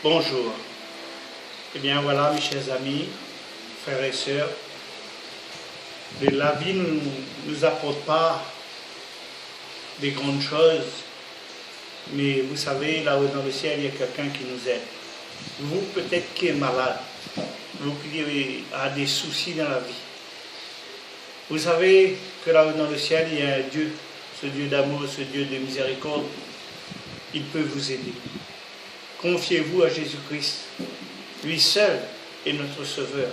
Bonjour. Eh bien voilà, mes chers amis, frères et sœurs, la vie ne nous apporte pas des grandes choses, mais vous savez, là-haut dans le ciel, il y a quelqu'un qui nous aide. Vous, peut-être qui êtes malade, vous qui avez des soucis dans la vie. Vous savez que là-haut dans le ciel, il y a un Dieu, ce Dieu d'amour, ce Dieu de miséricorde. Il peut vous aider. Confiez-vous à Jésus-Christ. Lui seul est notre Sauveur.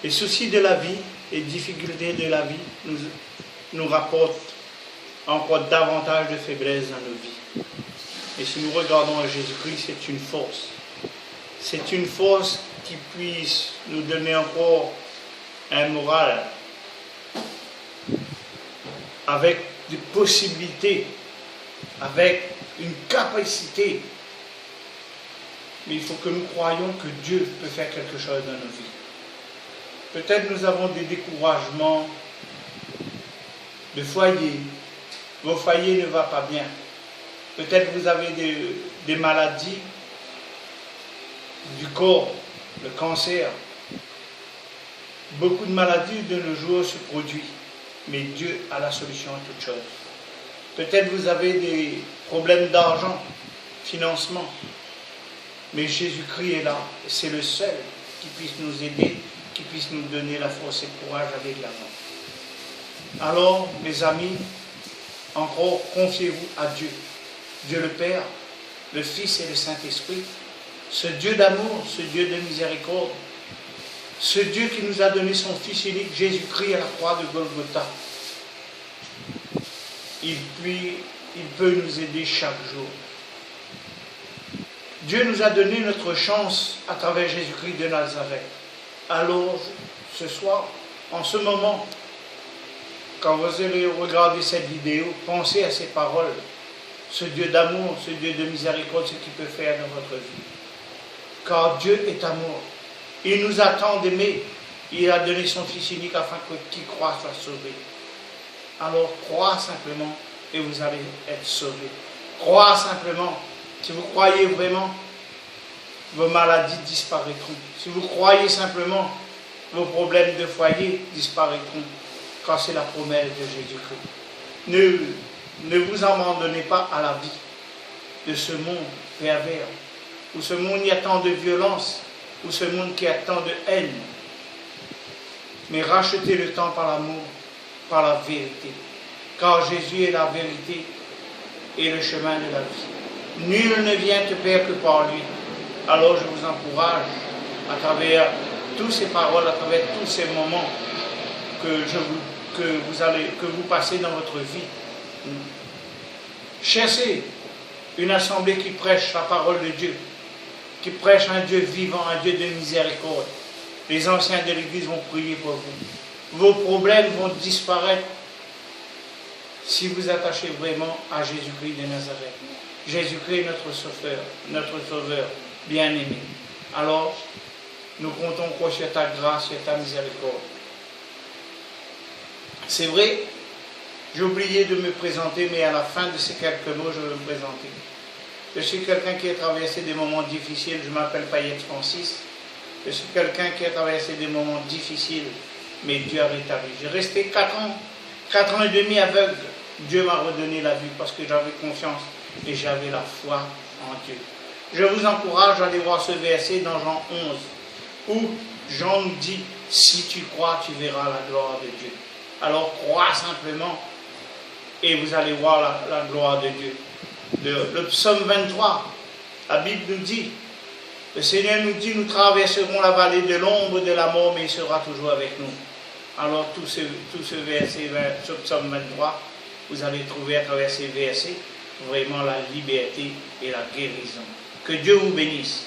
Les soucis de la vie, les difficultés de la vie nous rapportent encore davantage de faiblesse dans nos vies. Et si nous regardons à Jésus-Christ, c'est une force. C'est une force qui puisse nous donner encore un moral avec des possibilités, avec une capacité. Mais il faut que nous croyions que Dieu peut faire quelque chose dans nos vies. Peut-être nous avons des découragements de foyer. Vos foyers ne vont pas bien. Peut-être vous avez des maladies du corps, le cancer. Beaucoup de maladies de nos jours se produisent. Mais Dieu a la solution à toutes choses. Peut-être vous avez des problèmes d'argent, financement. Mais Jésus-Christ est là. C'est le seul qui puisse nous aider, qui puisse nous donner la force et le courage d'aller de l'avant. Alors, mes amis, encore, confiez-vous à Dieu. Dieu le Père, le Fils et le Saint-Esprit. Ce Dieu d'amour, ce Dieu de miséricorde. Ce Dieu qui nous a donné son Fils unique, Jésus-Christ, à la croix de Golgotha. Il peut nous aider chaque jour. Dieu nous a donné notre chance à travers Jésus-Christ de Nazareth. Alors, ce soir, en ce moment, quand vous allez regarder cette vidéo, pensez à ces paroles. Ce Dieu d'amour, ce Dieu de miséricorde, ce qu'il peut faire dans votre vie. Car Dieu est amour. Il nous attend d'aimer. Il a donné son Fils unique afin que qui croit soit sauvé. Alors, crois simplement et vous allez être sauvés. Crois simplement. Si vous croyez vraiment, vos maladies disparaîtront. Si vous croyez simplement, vos problèmes de foyer disparaîtront. Car c'est la promesse de Jésus-Christ. Ne vous abandonnez pas à la vie de ce monde pervers, où ce monde y a tant de violence, où ce monde qui a tant de haine. Mais rachetez le temps par l'amour, par la vérité. Car Jésus est la vérité et le chemin de la vie. Nul ne vient te Père que par lui. Alors je vous encourage, à travers toutes ces paroles, à travers tous ces moments que vous passez dans votre vie. Cherchez une assemblée qui prêche la parole de Dieu, qui prêche un Dieu vivant, un Dieu de miséricorde. Les anciens de l'Église vont prier pour vous. Vos problèmes vont disparaître si vous attachez vraiment à Jésus-Christ de Nazareth. Jésus-Christ est notre Sauveur bien-aimé. Alors, nous comptons quoi sur ta grâce, sur ta miséricorde. C'est vrai, j'ai oublié de me présenter, mais à la fin de ces quelques mots, je vais me présenter. Je suis quelqu'un qui a traversé des moments difficiles. Je m'appelle Payette Francis. Je suis quelqu'un qui a traversé des moments difficiles, mais Dieu a rétabli. J'ai resté 4 ans et demi aveugle. Dieu m'a redonné la vue parce que j'avais confiance et j'avais la foi en Dieu. Je vous encourage à aller voir ce verset dans Jean 11, où Jean nous dit, si tu crois, tu verras la gloire de Dieu. Alors crois simplement et vous allez voir la gloire de Dieu. Le psaume 23, la Bible nous dit, le Seigneur nous dit, nous traverserons la vallée de l'ombre de la mort, mais il sera toujours avec nous. Alors tout ce verset, ce psaume 23, vous allez trouver à travers ces versets vraiment la liberté et la guérison. Que Dieu vous bénisse.